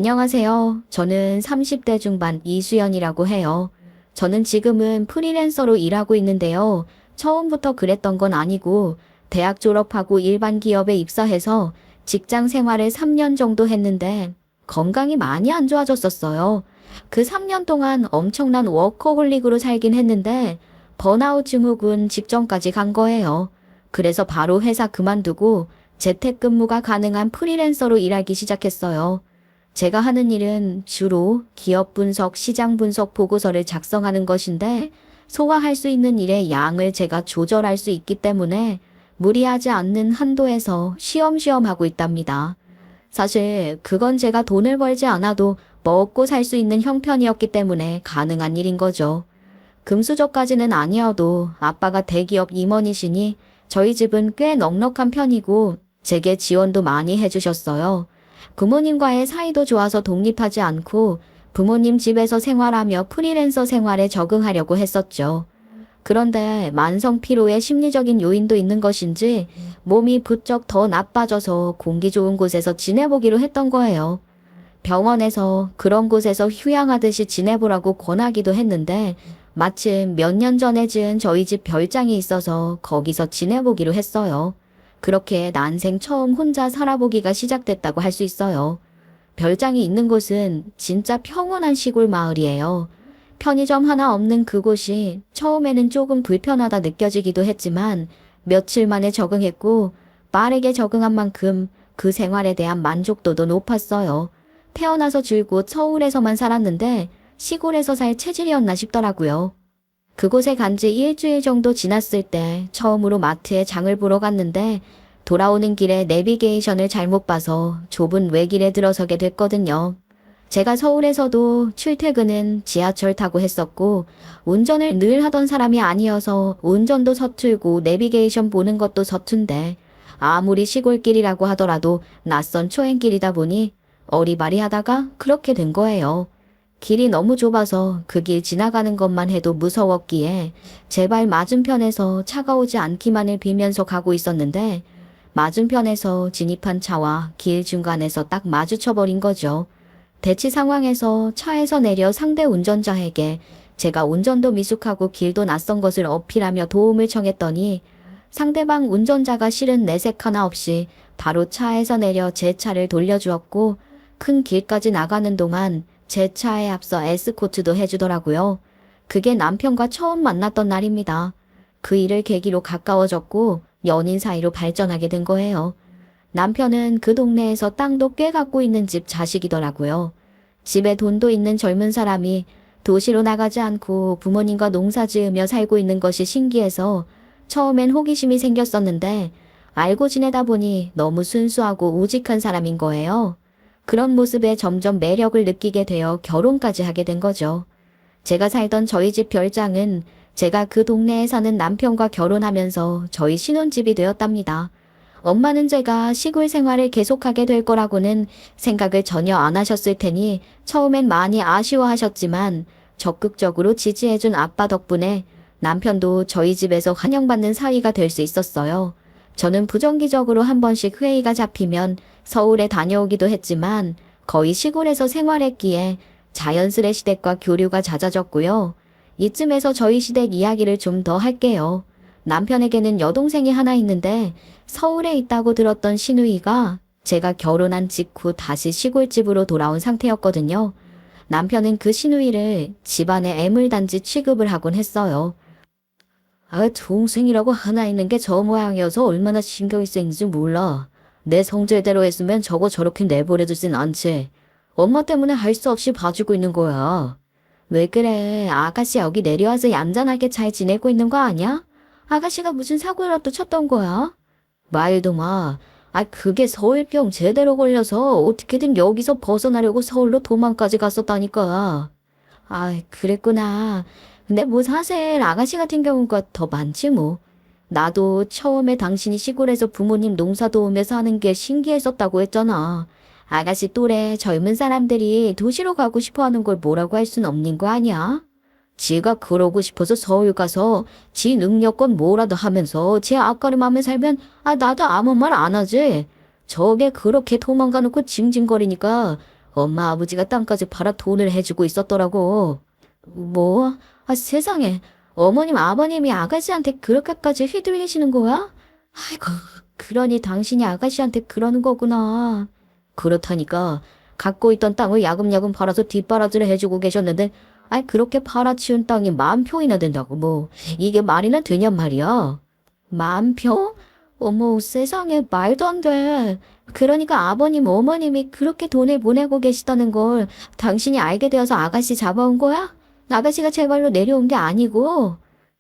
안녕하세요. 저는 30대 중반 이수연이라고 해요. 저는 지금은 프리랜서로 일하고 있는데요. 처음부터 그랬던 건 아니고 대학 졸업하고 일반 기업에 입사해서 직장 생활을 3년 정도 했는데 건강이 많이 안 좋아졌었어요. 그 3년 동안 엄청난 워커홀릭으로 살긴 했는데 번아웃 증후군 직전까지 간 거예요. 그래서 바로 회사 그만두고 재택근무가 가능한 프리랜서로 일하기 시작했어요. 제가 하는 일은 주로 기업 분석, 시장 분석 보고서를 작성하는 것인데 소화할 수 있는 일의 양을 제가 조절할 수 있기 때문에 무리하지 않는 한도에서 쉬엄쉬엄 하고 있답니다. 사실 그건 제가 돈을 벌지 않아도 먹고 살 수 있는 형편이었기 때문에 가능한 일인 거죠. 금수저까지는 아니어도 아빠가 대기업 임원이시니 저희 집은 꽤 넉넉한 편이고 제게 지원도 많이 해주셨어요. 부모님과의 사이도 좋아서 독립하지 않고 부모님 집에서 생활하며 프리랜서 생활에 적응하려고 했었죠. 그런데 만성 피로의 심리적인 요인도 있는 것인지 몸이 부쩍 더 나빠져서 공기 좋은 곳에서 지내보기로 했던 거예요. 병원에서 그런 곳에서 휴양하듯이 지내보라고 권하기도 했는데 마침 몇 년 전에 지은 저희 집 별장이 있어서 거기서 지내보기로 했어요. 그렇게 난생 처음 혼자 살아보기가 시작됐다고 할 수 있어요. 별장이 있는 곳은 진짜 평온한 시골 마을이에요. 편의점 하나 없는 그곳이 처음에는 조금 불편하다 느껴지기도 했지만 며칠 만에 적응했고 빠르게 적응한 만큼 그 생활에 대한 만족도도 높았어요. 태어나서 줄곧 서울에서만 살았는데 시골에서 살 체질이었나 싶더라고요. 그곳에 간지 일주일 정도 지났을 때 처음으로 마트에 장을 보러 갔는데 돌아오는 길에 내비게이션을 잘못 봐서 좁은 외길에 들어서게 됐거든요. 제가 서울에서도 출퇴근은 지하철 타고 했었고 운전을 늘 하던 사람이 아니어서 운전도 서툴고 내비게이션 보는 것도 서툰데 아무리 시골길이라고 하더라도 낯선 초행길이다 보니 어리바리하다가 그렇게 된 거예요. 길이 너무 좁아서 그 길 지나가는 것만 해도 무서웠기에 제발 맞은편에서 차가 오지 않기만을 빌면서 가고 있었는데 맞은편에서 진입한 차와 길 중간에서 딱 마주쳐버린 거죠. 대치 상황에서 차에서 내려 상대 운전자에게 제가 운전도 미숙하고 길도 낯선 것을 어필하며 도움을 청했더니 상대방 운전자가 실은 내색 하나 없이 바로 차에서 내려 제 차를 돌려주었고 큰 길까지 나가는 동안 제 차에 앞서 에스코트도 해주더라고요. 그게 남편과 처음 만났던 날입니다. 그 일을 계기로 가까워졌고 연인 사이로 발전하게 된 거예요. 남편은 그 동네에서 땅도 꽤 갖고 있는 집 자식이더라고요. 집에 돈도 있는 젊은 사람이 도시로 나가지 않고 부모님과 농사 지으며 살고 있는 것이 신기해서 처음엔 호기심이 생겼었는데 알고 지내다 보니 너무 순수하고 우직한 사람인 거예요. 그런 모습에 점점 매력을 느끼게 되어 결혼까지 하게 된 거죠. 제가 살던 저희 집 별장은 제가 그 동네에 사는 남편과 결혼하면서 저희 신혼집이 되었답니다. 엄마는 제가 시골 생활을 계속하게 될 거라고는 생각을 전혀 안 하셨을 테니 처음엔 많이 아쉬워하셨지만 적극적으로 지지해준 아빠 덕분에 남편도 저희 집에서 환영받는 사위가 될 수 있었어요. 저는 부정기적으로 한 번씩 회의가 잡히면 서울에 다녀오기도 했지만 거의 시골에서 생활했기에 자연스레 시댁과 교류가 잦아졌고요. 이쯤에서 저희 시댁 이야기를 좀 더 할게요. 남편에게는 여동생이 하나 있는데 서울에 있다고 들었던 시누이가 제가 결혼한 직후 다시 시골집으로 돌아온 상태였거든요. 남편은 그 시누이를 집안의 애물단지 취급을 하곤 했어요. 동생이라고 하나 있는 게 저 모양이어서 얼마나 신경이 쓰이는지 몰라. 내 성질대로 했으면 저거 저렇게 내버려두진 않지. 엄마 때문에 할 수 없이 봐주고 있는 거야. 왜 그래? 아가씨 여기 내려와서 얌전하게 잘 지내고 있는 거 아니야? 아가씨가 무슨 사고라도 쳤던 거야? 말도 마. 그게 서울병 제대로 걸려서 어떻게든 여기서 벗어나려고 서울로 도망까지 갔었다니까. 그랬구나. 근데 뭐 사실 아가씨 같은 경우가 더 많지 뭐. 나도 처음에 당신이 시골에서 부모님 농사 도우면서 하는 게 신기했었다고 했잖아. 아가씨 또래 젊은 사람들이 도시로 가고 싶어 하는 걸 뭐라고 할 순 없는 거 아니야? 지가 그러고 싶어서 서울 가서 지 능력껏 뭐라도 하면서 지 앞가림하며 살면 나도 아무 말 안 하지. 저게 그렇게 도망가 놓고 징징거리니까 엄마 아버지가 땅까지 팔아 돈을 해주고 있었더라고. 뭐? 아, 세상에. 어머님 아버님이 아가씨한테 그렇게까지 휘둘리시는 거야? 아이고, 그러니 당신이 아가씨한테 그러는 거구나. 그렇다니까. 갖고 있던 땅을 야금야금 팔아서 뒷바라지를 해주고 계셨는데, 아이, 그렇게 팔아치운 땅이 10,000평이나 된다고, 뭐. 이게 말이나 되냔 말이야. 10,000평? 어머, 세상에, 말도 안 돼. 그러니까 아버님, 어머님이 그렇게 돈을 보내고 계시다는 걸 당신이 알게 되어서 아가씨 잡아온 거야? 아가씨가 제 발로 내려온 게 아니고.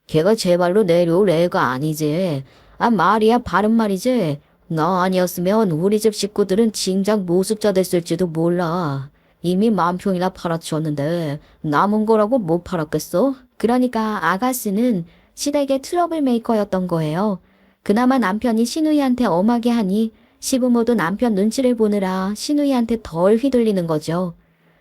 걔가 제 발로 내려올 애가 아니지. 아, 말이야, 바른 말이지. 너 아니었으면 우리 집 식구들은 진작 노숙자 됐을지도 몰라. 이미 10,000평이나 팔아치웠는데 남은 거라고 못 팔았겠어? 그러니까 아가씨는 시댁의 트러블 메이커였던 거예요. 그나마 남편이 신우이한테 엄하게 하니 시부모도 남편 눈치를 보느라 신우이한테 덜 휘둘리는 거죠.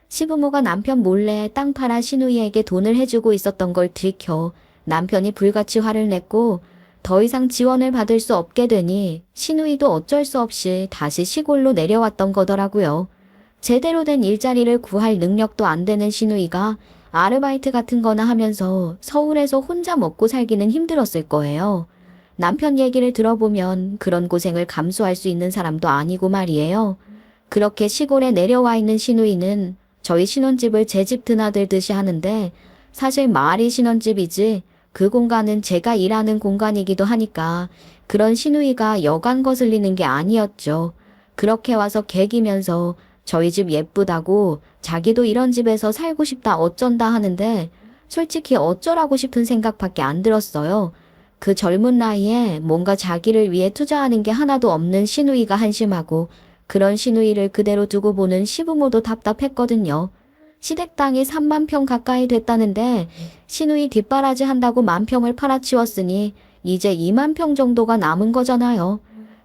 시부모가 남편 몰래 땅 팔아 신우이에게 돈을 해주고 있었던 걸 들켜 남편이 불같이 화를 냈고 더 이상 지원을 받을 수 없게 되니 신우이도 어쩔 수 없이 다시 시골로 내려왔던 거더라고요. 제대로 된 일자리를 구할 능력도 안 되는 신우이가 아르바이트 같은 거나 하면서 서울에서 혼자 먹고 살기는 힘들었을 거예요. 남편 얘기를 들어보면 그런 고생을 감수할 수 있는 사람도 아니고 말이에요. 그렇게 시골에 내려와 있는 신우이는 저희 신혼집을 제 집 드나들듯이 하는데 사실 말이 신혼집이지 그 공간은 제가 일하는 공간이기도 하니까 그런 신우이가 여간 거슬리는 게 아니었죠. 그렇게 와서 개기면서 저희 집 예쁘다고 자기도 이런 집에서 살고 싶다 어쩐다 하는데 솔직히 어쩌라고 싶은 생각밖에 안 들었어요. 그 젊은 나이에 뭔가 자기를 위해 투자하는 게 하나도 없는 신우이가 한심하고 그런 신우이를 그대로 두고 보는 시부모도 답답했거든요. 시댁 땅이 30,000평 가까이 됐다는데 신우이 뒷바라지 한다고 10,000평을 팔아치웠으니 이제 20,000평 정도가 남은 거잖아요.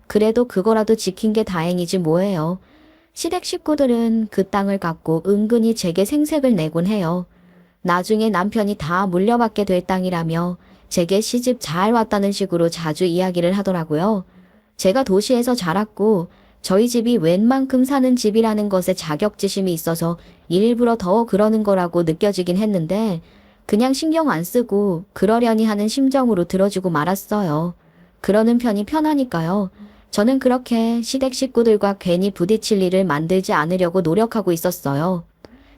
그래도 그거라도 지킨 게 다행이지 뭐예요. 시댁 식구들은 그 땅을 갖고 은근히 제게 생색을 내곤 해요. 나중에 남편이 다 물려받게 될 땅이라며 제게 시집 잘 왔다는 식으로 자주 이야기를 하더라고요. 제가 도시에서 자랐고 저희 집이 웬만큼 사는 집이라는 것에 자격지심이 있어서 일부러 더 그러는 거라고 느껴지긴 했는데 그냥 신경 안 쓰고 그러려니 하는 심정으로 들어주고 말았어요. 그러는 편이 편하니까요. 저는 그렇게 시댁 식구들과 괜히 부딪힐 일을 만들지 않으려고 노력하고 있었어요.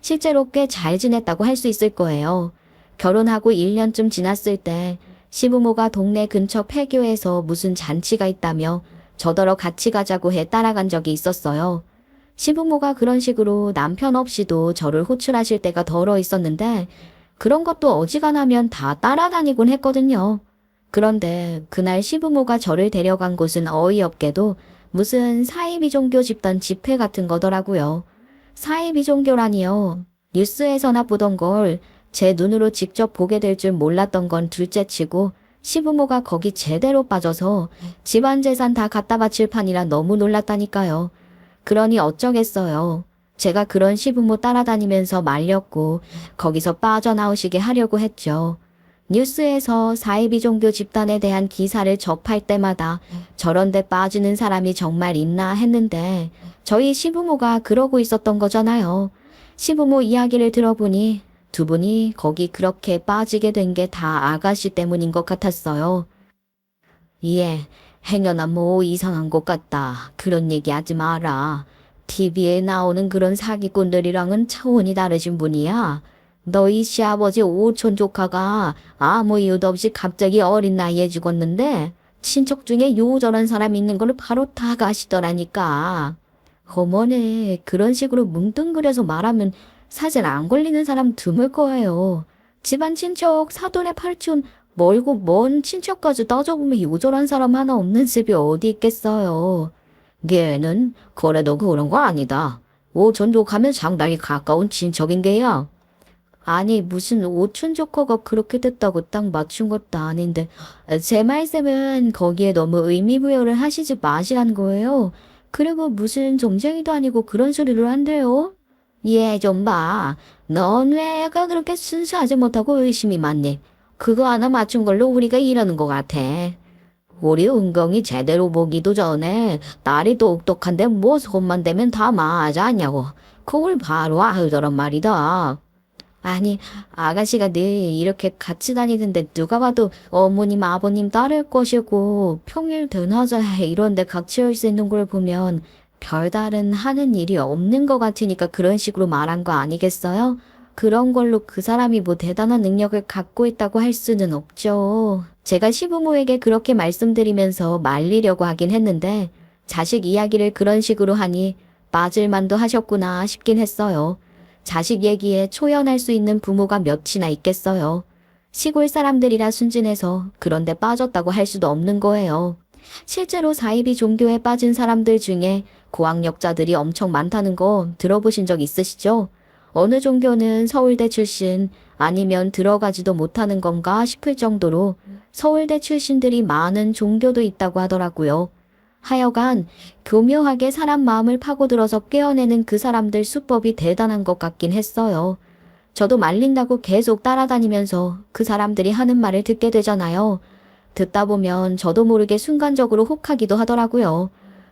실제로 꽤 잘 지냈다고 할 수 있을 거예요. 결혼하고 1년쯤 지났을 때 시부모가 동네 근처 폐교에서 무슨 잔치가 있다며 저더러 같이 가자고 해 따라간 적이 있었어요. 시부모가 그런 식으로 남편 없이도 저를 호출하실 때가 덜어 있었는데 그런 것도 어지간하면 다 따라다니곤 했거든요. 그런데 그날 시부모가 저를 데려간 곳은 어이없게도 무슨 사이비종교 집단 집회 같은 거더라고요. 사이비종교라니요. 뉴스에서나 보던 걸 제 눈으로 직접 보게 될 줄 몰랐던 건 둘째치고 시부모가 거기 제대로 빠져서 집안 재산 다 갖다 바칠 판이라 너무 놀랐다니까요. 그러니 어쩌겠어요. 제가 그런 시부모 따라다니면서 말렸고 거기서 빠져나오시게 하려고 했죠. 뉴스에서 사이비 종교 집단에 대한 기사를 접할 때마다 저런 데 빠지는 사람이 정말 있나 했는데 저희 시부모가 그러고 있었던 거잖아요. 시부모 이야기를 들어보니 두 분이 거기 그렇게 빠지게 된 게 다 아가씨 때문인 것 같았어요. 예, 행여나 뭐 이상한 것 같다. 그런 얘기 하지 마라. TV에 나오는 그런 사기꾼들이랑은 차원이 다르신 분이야. 너희 시아버지 오촌 조카가 아무 이유도 없이 갑자기 어린 나이에 죽었는데 친척 중에 요저런 사람 있는 걸 바로 다 가시더라니까. 어머니, 그런 식으로 뭉뚱그려서 말하면 사실 안 걸리는 사람 드물 거예요. 집안 친척 사돈에 팔촌 멀고 먼 친척까지 따져보면 요절한 사람 하나 없는 집이 어디 있겠어요. 걔는 그래도 그런 거 아니다. 오촌 조카면 상당히 가까운 친척인 게야. 아니 무슨 오촌 조카가 그렇게 됐다고 딱 맞춘 것도 아닌데 제 말씀은 거기에 너무 의미부여를 하시지 마시란 거예요. 그리고 무슨 점쟁이도 아니고 그런 소리를 한대요. 얘 좀 봐. 넌 왜 애가 그렇게 순수하지 못하고 의심이 많니? 그거 하나 맞춘 걸로 우리가 이러는 것 같아. 우리 은경이 제대로 보기도 전에 딸이 똑똑한데 뭐 손만 대면 다 맞아 하냐고. 그걸 바로 하더란 말이다. 아니, 아가씨가 늘 이렇게 같이 다니는데 누가 봐도 어머님, 아버님 따를 것이고 평일 드나자 이런데 같이 올 수 있는 걸 보면 별다른 하는 일이 없는 것 같으니까 그런 식으로 말한 거 아니겠어요? 그런 걸로 그 사람이 뭐 대단한 능력을 갖고 있다고 할 수는 없죠. 제가 시부모에게 그렇게 말씀드리면서 말리려고 하긴 했는데 자식 이야기를 그런 식으로 하니 빠질만도 하셨구나 싶긴 했어요. 자식 얘기에 초연할 수 있는 부모가 몇이나 있겠어요. 시골 사람들이라 순진해서 그런데 빠졌다고 할 수도 없는 거예요. 실제로 사이비 종교에 빠진 사람들 중에 고학력자들이 엄청 많다는 거 들어보신 적 있으시죠? 어느 종교는 서울대 출신 아니면 들어가지도 못하는 건가 싶을 정도로 서울대 출신들이 많은 종교도 있다고 하더라고요. 하여간 교묘하게 사람 마음을 파고들어서 깨어내는 그 사람들 수법이 대단한 것 같긴 했어요. 저도 말린다고 계속 따라다니면서 그 사람들이 하는 말을 듣게 되잖아요. 듣다 보면 저도 모르게 순간적으로 혹하기도 하더라고요.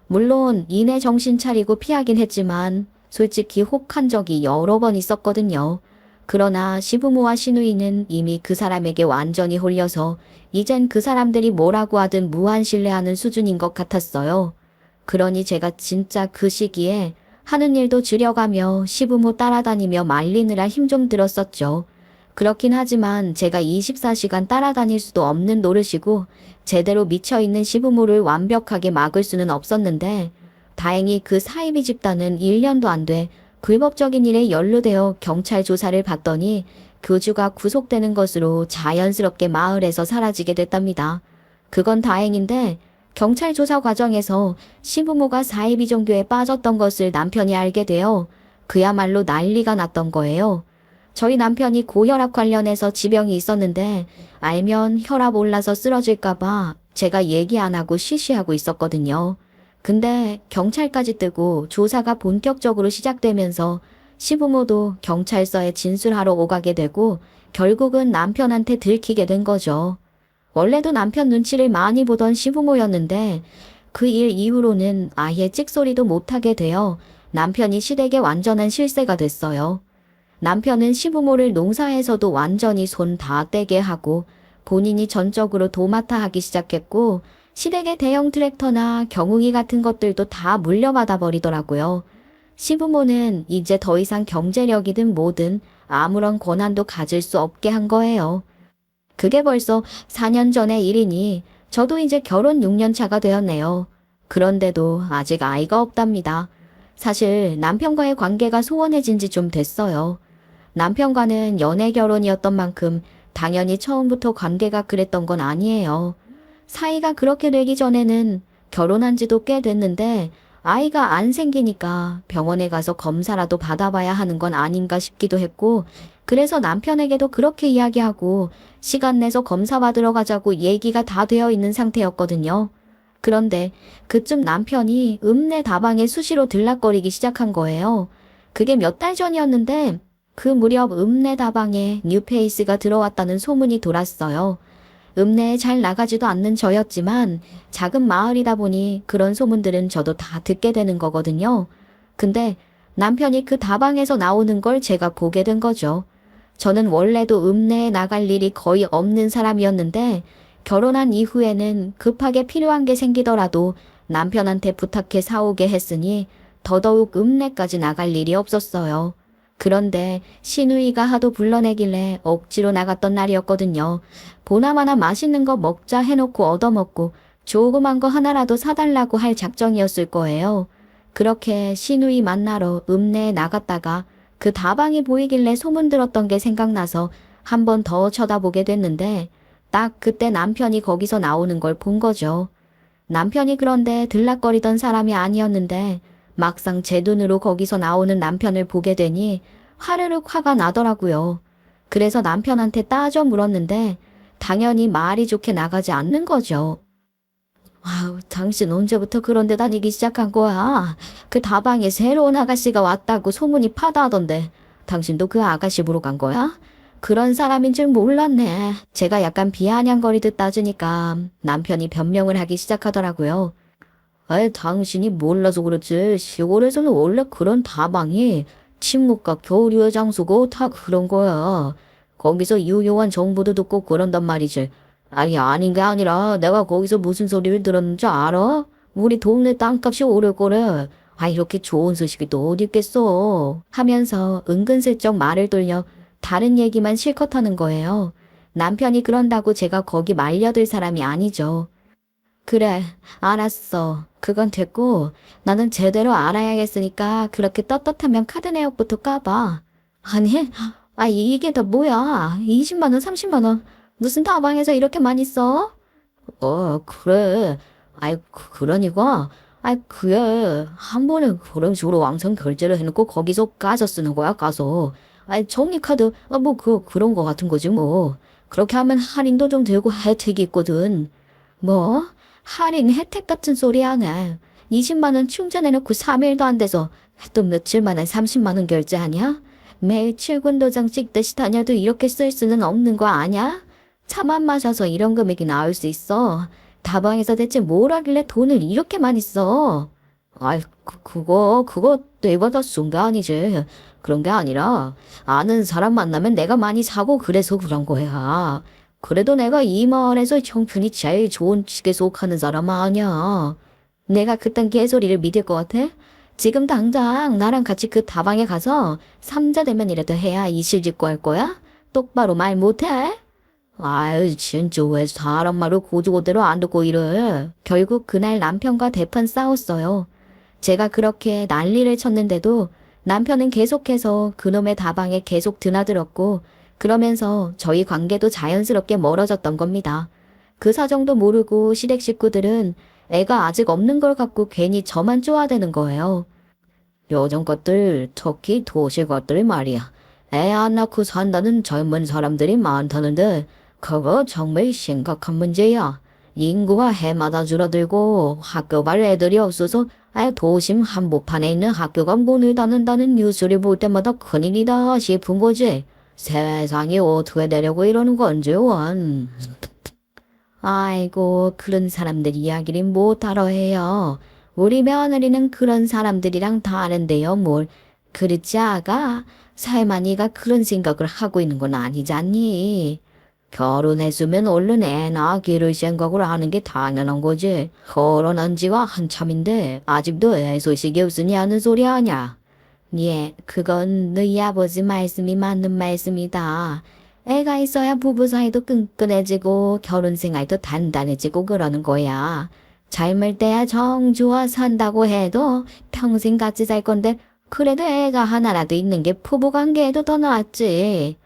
물론 이내 정신 차리고 피하긴 했지만 솔직히 혹한 적이 여러 번 있었거든요. 그러나 시부모와 시누이는 이미 그 사람에게 완전히 홀려서 이젠 그 사람들이 뭐라고 하든 무한 신뢰하는 수준인 것 같았어요. 그러니 제가 진짜 그 시기에 하는 일도 줄여가며 시부모 따라다니며 말리느라 힘 좀 들었었죠. 그렇긴 하지만 제가 24시간 따라다닐 수도 없는 노릇이고 제대로 미쳐있는 시부모를 완벽하게 막을 수는 없었는데 다행히 그 사이비 집단은 1년도 안 돼 불법적인 일에 연루되어 경찰 조사를 받더니 교주가 구속되는 것으로 자연스럽게 마을에서 사라지게 됐답니다. 그건 다행인데 경찰 조사 과정에서 시부모가 사이비 종교에 빠졌던 것을 남편이 알게 되어 그야말로 난리가 났던 거예요. 저희 남편이 고혈압 관련해서 지병이 있었는데 알면 혈압 올라서 쓰러질까봐 제가 얘기 안 하고 쉬쉬하고 있었거든요. 근데 경찰까지 뜨고 조사가 본격적으로 시작되면서 시부모도 경찰서에 진술하러 오가게 되고 결국은 남편한테 들키게 된 거죠. 원래도 남편 눈치를 많이 보던 시부모였는데 그 일 이후로는 아예 찍소리도 못하게 되어 남편이 시댁의 완전한 실세가 됐어요. 남편은 시부모를 농사에서도 완전히 손 다 떼게 하고 본인이 전적으로 도맡아 하기 시작했고 시댁의 대형 트랙터나 경운기 같은 것들도 다 물려받아 버리더라고요. 시부모는 이제 더 이상 경제력이든 뭐든 아무런 권한도 가질 수 없게 한 거예요. 그게 벌써 4년 전의 일이니 저도 이제 결혼 6년 차가 되었네요. 그런데도 아직 아이가 없답니다. 사실 남편과의 관계가 소원해진 지 좀 됐어요. 남편과는 연애 결혼이었던 만큼 당연히 처음부터 관계가 그랬던 건 아니에요. 사이가 그렇게 되기 전에는 결혼한 지도 꽤 됐는데 아이가 안 생기니까 병원에 가서 검사라도 받아봐야 하는 건 아닌가 싶기도 했고 그래서 남편에게도 그렇게 이야기하고 시간 내서 검사 받으러 가자고 얘기가 다 되어 있는 상태였거든요. 그런데 그쯤 남편이 읍내 다방에 수시로 들락거리기 시작한 거예요. 그게 몇 달 전이었는데 그 무렵 읍내 다방에 뉴페이스가 들어왔다는 소문이 돌았어요. 읍내에 잘 나가지도 않는 저였지만 작은 마을이다 보니 그런 소문들은 저도 다 듣게 되는 거거든요. 근데 남편이 그 다방에서 나오는 걸 제가 보게 된 거죠. 저는 원래도 읍내에 나갈 일이 거의 없는 사람이었는데 결혼한 이후에는 급하게 필요한 게 생기더라도 남편한테 부탁해 사오게 했으니 더더욱 읍내까지 나갈 일이 없었어요. 그런데 시누이가 하도 불러내길래 억지로 나갔던 날이었거든요. 보나마나 맛있는 거 먹자 해놓고 얻어먹고 조그만 거 하나라도 사달라고 할 작정이었을 거예요. 그렇게 시누이 만나러 읍내에 나갔다가 그 다방이 보이길래 소문 들었던 게 생각나서 한 번 더 쳐다보게 됐는데 딱 그때 남편이 거기서 나오는 걸 본 거죠. 남편이 그런데 들락거리던 사람이 아니었는데 막상 제 눈으로 거기서 나오는 남편을 보게 되니 화르륵 화가 나더라고요. 그래서 남편한테 따져 물었는데 당연히 말이 좋게 나가지 않는 거죠. 아우, 당신 언제부터 그런 데 다니기 시작한 거야? 그 다방에 새로운 아가씨가 왔다고 소문이 파다하던데 당신도 그 아가씨 보러 간 거야? 그런 사람인 줄 몰랐네. 제가 약간 비아냥거리듯 따지니까 남편이 변명을 하기 시작하더라고요. 당신이 몰라서 그렇지. 시골에서는 원래 그런 다방이 친구가 교류 장소고 다 그런 거야. 거기서 유효한 정보도 듣고 그런단 말이지. 아니, 아닌 게 아니라 내가 거기서 무슨 소리를 들었는지 알아? 우리 동네 땅값이 오를 거래. 아, 이렇게 좋은 소식이 또 어디 있겠어. 하면서 은근슬쩍 말을 돌려 다른 얘기만 실컷 하는 거예요. 남편이 그런다고 제가 거기 말려들 사람이 아니죠. 그래, 알았어. 그건 됐고, 나는 제대로 알아야겠으니까 그렇게 떳떳하면 카드 내역부터 까봐. 아니, 이게 다 뭐야? 20만 원, 30만 원. 무슨 다방에서 이렇게 많이 써? 그래. 그러니까. 그게 한 번에 그런 식으로 왕성 결제를 해놓고 거기서 까서 쓰는 거야, 까서. 정리카드, 그런 거 같은 거지, 뭐. 그렇게 하면 할인도 좀 되고 혜택이 있거든. 뭐? 할인 혜택 같은 소리 하네. 20만 원 충전해놓고 3일도 안 돼서 또 며칠 만에 30만 원 결제하냐? 매일 출근 도장 찍듯이 다녀도 이렇게 쓸 수는 없는 거 아냐? 차만 마셔서 이런 금액이 나올 수 있어. 다방에서 대체 뭘 하길래 돈을 이렇게 많이 써? 그거 내가 쓴 게 아니지. 그런 게 아니라 아는 사람 만나면 내가 많이 사고 그래서 그런 거야. 그래도 내가 이 마을에서 형편이 제일 좋은 측에 속하는 사람 아니야. 내가 그딴 개소리를 믿을 것 같아? 지금 당장 나랑 같이 그 다방에 가서 삼자 대면이라도 해야 이실직고 할 거야? 똑바로 말 못해? 진짜 왜 사람 말을 고지고대로 안 듣고 이래? 결국 그날 남편과 대판 싸웠어요. 제가 그렇게 난리를 쳤는데도 남편은 계속해서 그놈의 다방에 계속 드나들었고 그러면서 저희 관계도 자연스럽게 멀어졌던 겁니다. 그 사정도 모르고 시댁 식구들은 애가 아직 없는 걸 갖고 괜히 저만 쪼아대는 거예요. 요즘 것들, 특히 도시 것들 말이야. 애 안 낳고 산다는 젊은 사람들이 많다는데 그거 정말 심각한 문제야. 인구가 해마다 줄어들고 학교 갈 애들이 없어서 도심 한복판에 있는 학교가 문을 닫는다는 뉴스를 볼 때마다 큰일이다 싶은 거지. 세상이 어떻게 되려고 이러는 건지 원. 아이고, 그런 사람들 이야기를 못 알아 해요. 우리 며느리는 그런 사람들이랑 다른데요, 뭘. 그렇지, 아가? 설마 네가 그런 생각을 하고 있는 건 아니잖니? 결혼했으면 얼른 애 낳기를 생각을 하는 게 당연한 거지. 결혼한 지가 한참인데 아직도 애 소식이 없으니 하는 소리 아냐? 예, 그건 너희 아버지 말씀이 맞는 말씀이다. 애가 있어야 부부 사이도 끈끈해지고 결혼 생활도 단단해지고 그러는 거야. 젊을 때야 정 좋아 산다고 해도 평생 같이 살 건데 그래도 애가 하나라도 있는 게 부부 관계에도 더 낫지.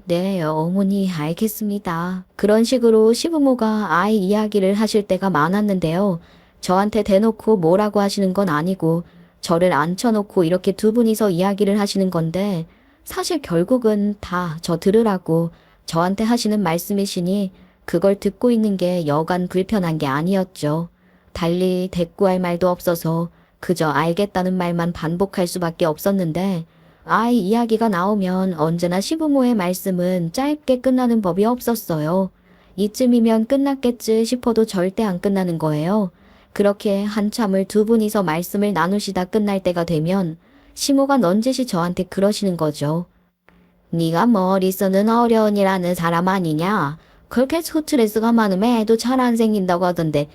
네, 어머니 알겠습니다. 그런 식으로 시부모가 아이 이야기를 하실 때가 많았는데요. 저한테 대놓고 뭐라고 하시는 건 아니고 저를 앉혀놓고 이렇게 두 분이서 이야기를 하시는 건데 사실 결국은 다 저 들으라고 저한테 하시는 말씀이시니 그걸 듣고 있는 게 여간 불편한 게 아니었죠. 달리 대꾸할 말도 없어서 그저 알겠다는 말만 반복할 수밖에 없었는데 아이 이야기가 나오면 언제나 시부모의 말씀은 짧게 끝나는 법이 없었어요. 이쯤이면 끝났겠지 싶어도 절대 안 끝나는 거예요. 그렇게 한참을 두 분이서 말씀을 나누시다 끝날 때가 되면 시모가 넌지시 저한테 그러시는 거죠. 네가 머릿수는 어려운이라는 사람 아니냐? 그렇게 스트레스가 많으면 애도 잘 안 생긴다고 하던데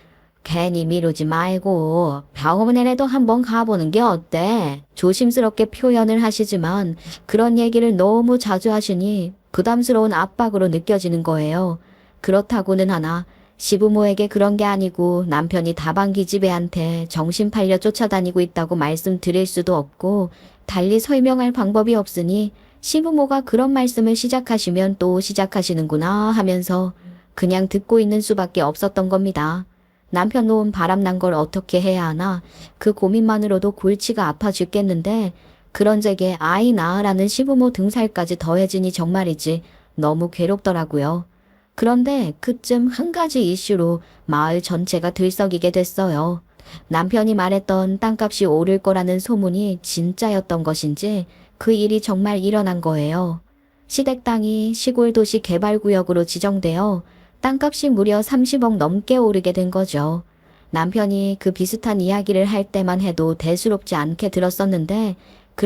괜히 미루지 말고 병원에라도 한번 가보는 게 어때? 조심스럽게 표현을 하시지만 그런 얘기를 너무 자주 하시니 부담스러운 압박으로 느껴지는 거예요. 그렇다고는 하나 시부모에게 그런 게 아니고 남편이 다방 기집애한테 정신 팔려 쫓아다니고 있다고 말씀드릴 수도 없고 달리 설명할 방법이 없으니 시부모가 그런 말씀을 시작하시면 또 시작하시는구나 하면서 그냥 듣고 있는 수밖에 없었던 겁니다. 남편 놓은 바람난 걸 어떻게 해야 하나 그 고민만으로도 골치가 아파 죽겠는데 그런 제게 아이 낳으라는 시부모 등살까지 더해지니 정말이지 너무 괴롭더라고요. 그런데 그쯤 한 가지 이슈로 마을 전체가 들썩이게 됐어요. 남편이 말했던 땅값이 오를 거라는 소문이 진짜였던 것인지 그 일이 정말 일어난 거예요. 시댁 땅이 시골 도시 개발구역으로 지정되어 땅값이 무려 30억 넘게 오르게 된 거죠. 남편이 그 비슷한 이야기를 할 때만 해도 대수롭지 않게 들었었는데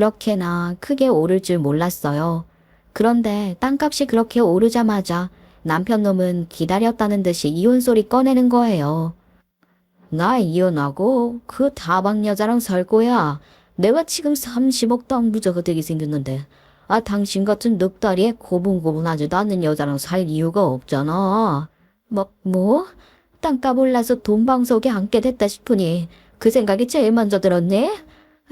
그렇게나 크게 오를 줄 몰랐어요. 그런데 땅값이 그렇게 오르자마자 남편 놈은 기다렸다는 듯이 이혼 소리 꺼내는 거예요. 나 이혼하고 그 다방 여자랑 살 거야. 내가 지금 30억 땅 부자가 되게 생겼는데 당신 같은 늑다리에 고분고분하지도 않는 여자랑 살 이유가 없잖아. 뭐? 땅값 올라서 돈방석에 앉게 됐다 싶으니 그 생각이 제일 먼저 들었네?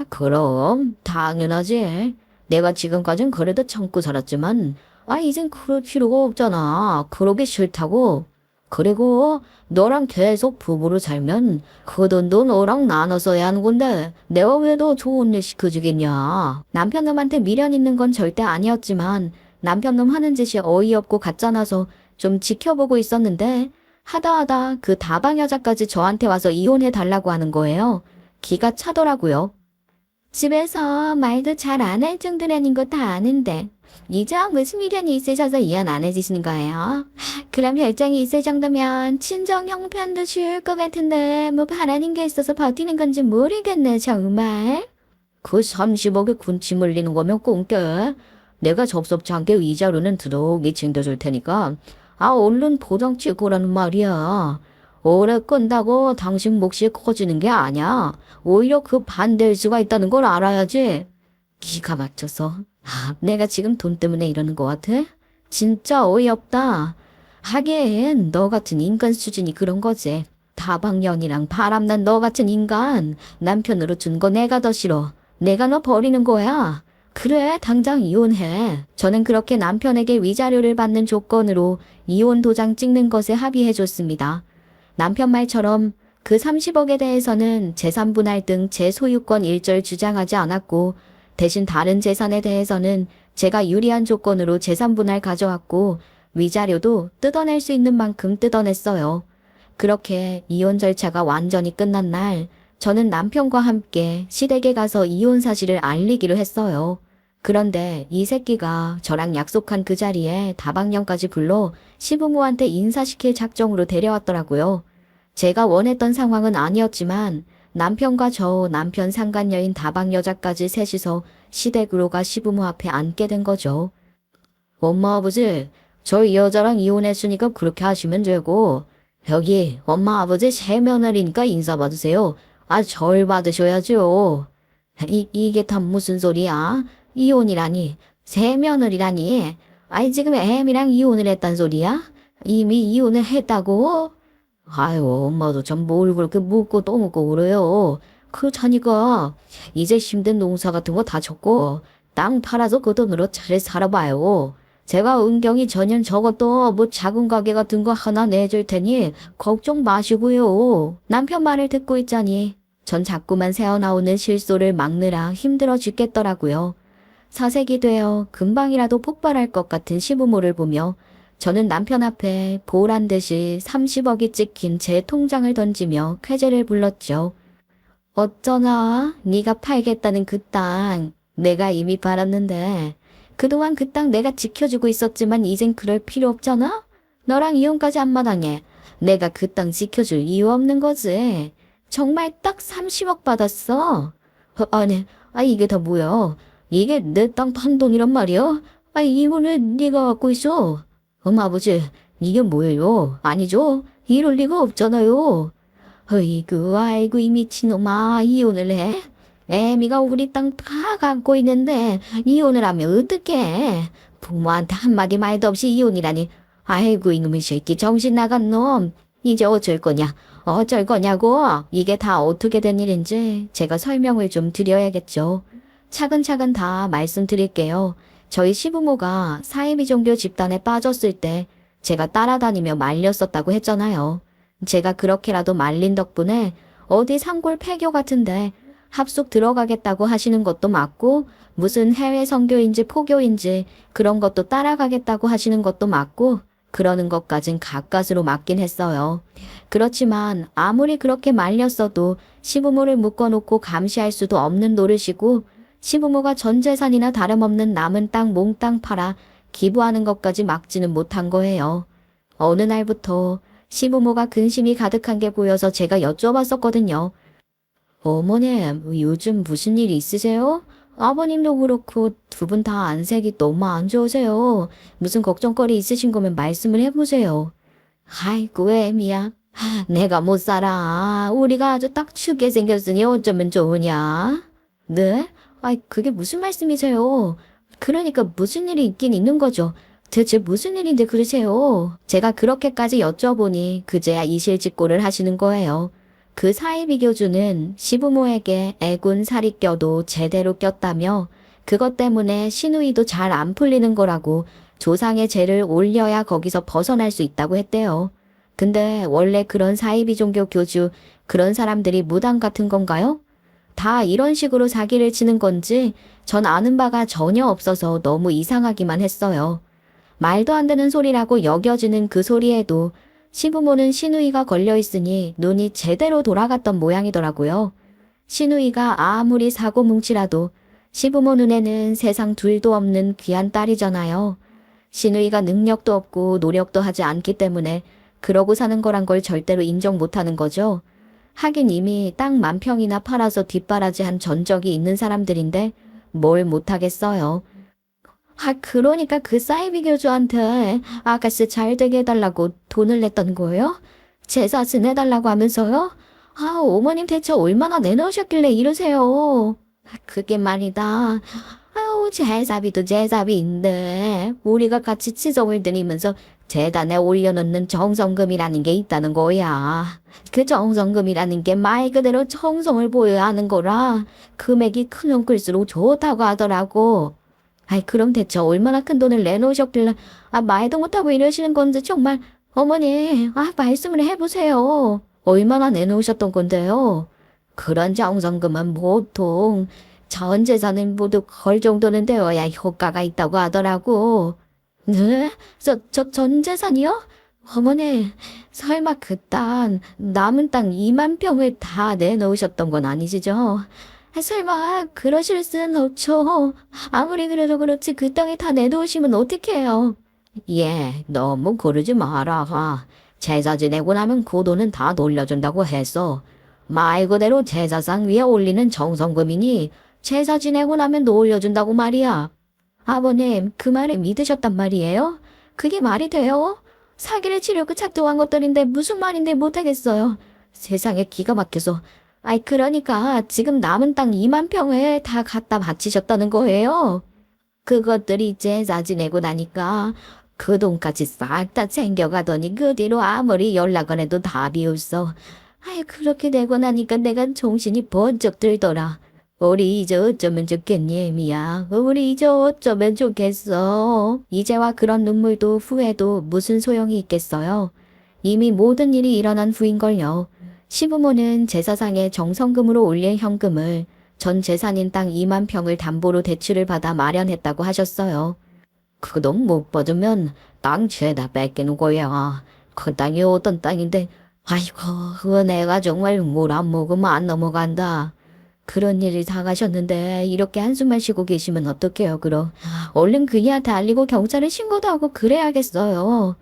그럼 당연하지. 내가 지금까진 그래도 참고 살았지만 이젠 그럴 필요가 없잖아. 그러기 싫다고. 그리고 너랑 계속 부부로 살면 그 돈도 너랑 나눠 써야 하는 건데 내가 왜 더 좋은 일 시켜주겠냐. 남편놈한테 미련 있는 건 절대 아니었지만 남편놈 하는 짓이 어이없고 가짜나서 좀 지켜보고 있었는데 하다 그 다방 여자까지 저한테 와서 이혼해 달라고 하는 거예요. 기가 차더라고요. 집에서 말도 잘 안 할 정도라는 거 다 아는데 이제 무슨 미련이 있으셔서 이혼 안 해주시는 거예요? 그럼 별장이 있을 정도면 친정 형편도 쉬울 것 같은데 뭐 바라는 게 있어서 버티는 건지 모르겠네 정말. 그 30억에 군침 흘리는 거면 꽁깨. 내가 접속치 않게 이자료는 두둑이 챙겨줄 테니까 얼른 보장 찍고라는 말이야. 오래 끈다고 당신 몫이 커지는 게 아니야. 오히려 그 반대일 수가 있다는 걸 알아야지. 기가 막혀서. 내가 지금 돈 때문에 이러는 것 같아? 진짜 어이없다. 하긴 너 같은 인간 수준이 그런 거지. 다방년이랑 바람난 너 같은 인간 남편으로 준 거 내가 더 싫어. 내가 너 버리는 거야. 그래 당장 이혼해. 저는 그렇게 남편에게 위자료를 받는 조건으로 이혼 도장 찍는 것에 합의해줬습니다. 남편 말처럼 그 30억에 대해서는 재산 분할 등 제 소유권 일절 주장하지 않았고 대신 다른 재산에 대해서는 제가 유리한 조건으로 재산 분할 가져왔고 위자료도 뜯어낼 수 있는 만큼 뜯어냈어요. 그렇게 이혼 절차가 완전히 끝난 날 저는 남편과 함께 시댁에 가서 이혼 사실을 알리기로 했어요. 그런데 이 새끼가 저랑 약속한 그 자리에 다방령까지 불러 시부모한테 인사시킬 작정으로 데려왔더라고요. 제가 원했던 상황은 아니었지만 남편과 저 남편 상간녀인 다방 여자까지 셋이서 시댁으로 가 시부모 앞에 앉게 된 거죠. 엄마 아버지, 저희 여자랑 이혼했으니까 그렇게 하시면 되고 여기 엄마 아버지 새 며느리니까 인사 받으세요. 절 받으셔야죠. 이게 다 무슨 소리야? 이혼이라니, 새 며느리라니. 지금 애미랑 이혼을 했단 소리야? 이미 이혼을 했다고? 엄마도 참 뭘 그렇게 묻고 또 묻고 그래요. 그 자니까 이제 힘든 농사 같은 거 다 쳤고 땅 팔아서 그 돈으로 잘 살아봐요. 제가 은경이 전년 저것도 뭐 작은 가게 같은 거 하나 내줄 테니 걱정 마시고요. 남편 말을 듣고 있자니 전 자꾸만 새어나오는 실소를 막느라 힘들어 죽겠더라고요. 사색이 되어 금방이라도 폭발할 것 같은 시부모를 보며 저는 남편 앞에 보란 듯이 30억이 찍힌 제 통장을 던지며 쾌재를 불렀죠. 어쩌나 네가 팔겠다는 그 땅 내가 이미 팔았는데 그동안 그 땅 내가 지켜주고 있었지만 이젠 그럴 필요 없잖아? 너랑 이혼까지 한 마당에 내가 그 땅 지켜줄 이유 없는 거지. 정말 딱 30억 받았어. 아니, 이게 다 뭐야? 이게 내 땅 판 돈이란 말이야? 이혼을 네가 갖고 있어. 아버지, 이게 뭐예요? 아니죠? 이럴 리가 없잖아요. 아이고, 이 미친놈아, 이혼을 해? 애미가 우리 땅 다 갖고 있는데, 이혼을 하면 어떡해? 부모한테 한마디 말도 없이 이혼이라니. 아이고, 이놈의 새끼, 정신 나간 놈. 이제 어쩔 거냐? 어쩔 거냐고? 이게 다 어떻게 된 일인지 제가 설명을 좀 드려야겠죠. 차근차근 다 말씀드릴게요. 저희 시부모가 사이비 종교 집단에 빠졌을 때 제가 따라다니며 말렸었다고 했잖아요. 제가 그렇게라도 말린 덕분에 어디 산골 폐교 같은데 합숙 들어가겠다고 하시는 것도 맞고 무슨 해외 선교인지 포교인지 그런 것도 따라가겠다고 하시는 것도 맞고 그러는 것까진 가까스로 맞긴 했어요. 그렇지만 아무리 그렇게 말렸어도 시부모를 묶어놓고 감시할 수도 없는 노릇이고 시부모가 전 재산이나 다름없는 남은 땅 몽땅 팔아 기부하는 것까지 막지는 못한 거예요. 어느 날부터 시부모가 근심이 가득한 게 보여서 제가 여쭤봤었거든요. 어머님, 요즘 무슨 일 있으세요? 아버님도 그렇고 두 분 다 안색이 너무 안 좋으세요. 무슨 걱정거리 있으신 거면 말씀을 해보세요. 아이고 애미야. 내가 못 살아. 우리가 아주 딱 죽게 생겼으니 어쩌면 좋으냐? 네? 아이 그게 무슨 말씀이세요? 그러니까 무슨 일이 있긴 있는 거죠. 대체 무슨 일인데 그러세요? 제가 그렇게까지 여쭤보니 그제야 이실직고를 하시는 거예요. 그 사이비 교주는 시부모에게 애군 살이 껴도 제대로 꼈다며 그것 때문에 시누이도 잘 안 풀리는 거라고 조상의 죄를 올려야 거기서 벗어날 수 있다고 했대요. 근데 원래 그런 사이비 종교 교주 그런 사람들이 무당 같은 건가요? 다 이런 식으로 사기를 치는 건지 전 아는 바가 전혀 없어서 너무 이상하기만 했어요. 말도 안 되는 소리라고 여겨지는 그 소리에도 시부모는 시누이가 걸려있으니 눈이 제대로 돌아갔던 모양이더라고요. 시누이가 아무리 사고뭉치라도 시부모 눈에는 세상 둘도 없는 귀한 딸이잖아요. 시누이가 능력도 없고 노력도 하지 않기 때문에 그러고 사는 거란 걸 절대로 인정 못하는 거죠. 하긴 이미 땅 10,000평이나 팔아서 뒷바라지한 전적이 있는 사람들인데 뭘 못하겠어요. 그러니까 그 사이비 교주한테 아가씨 잘 되게 해달라고 돈을 냈던 거예요? 제사 지내달라고 하면서요? 어머님 대체 얼마나 내놓으셨길래 이러세요? 그게 말이다. 제사비도 제사비인데 우리가 같이 치성을 드리면서 재단에 올려놓는 정성금이라는 게 있다는 거야. 그 정성금이라는 게 말 그대로 정성을 보여야 하는 거라 금액이 크면 클수록 좋다고 하더라고. 그럼 대체 얼마나 큰 돈을 내놓으셨길래 말도 못하고 이러시는 건지 정말 어머니 말씀을 해보세요. 얼마나 내놓으셨던 건데요? 그런 정성금은 보통 전 재산을 모두 걸 정도는 되어야 효과가 있다고 하더라고. 네? 전 재산이요? 어머니, 설마 그 땅, 남은 땅 20,000평을 다 내놓으셨던 건 아니시죠? 설마 그러실 수는 없죠. 아무리 그래도 그렇지 그 땅에 다 내놓으시면 어떡해요. 예, 너무 고르지 마라. 제사 지내고 나면 그 돈은 다 돌려준다고 했어. 말 그대로 제사상 위에 올리는 정성금이니 제사 지내고 나면 올려준다고 말이야. 아버님, 그 말을 믿으셨단 말이에요? 그게 말이 돼요? 사기를 치려고 작정한 것들인데 무슨 말인데 못하겠어요. 세상에 기가 막혀서. 그러니까 지금 남은 땅 20,000평을 다 갖다 바치셨다는 거예요? 그것들이 제사 지내고 나니까 그 돈까지 싹 다 챙겨가더니 그 뒤로 아무리 연락을 해도 답이 없어. 그렇게 되고 나니까 내가 정신이 번쩍 들더라. 우리 이제 어쩌면 좋겠니, 애미야. 우리 이제 어쩌면 좋겠어. 이제와 그런 눈물도 후회도 무슨 소용이 있겠어요. 이미 모든 일이 일어난 후인걸요. 시부모는 제사상에 정성금으로 올릴 현금을 전 재산인 땅 20,000평을 담보로 대출을 받아 마련했다고 하셨어요. 그 돈 못 받으면 땅 죄다 뺏기는 거야. 그 땅이 어떤 땅인데 내가 정말 물 안 먹으면 안 넘어간다. 그런 일이 당하셨는데 이렇게 한숨만 쉬고 계시면 어떡해요 그럼. 얼른 그이한테 알리고 경찰에 신고도 하고 그래야겠어요.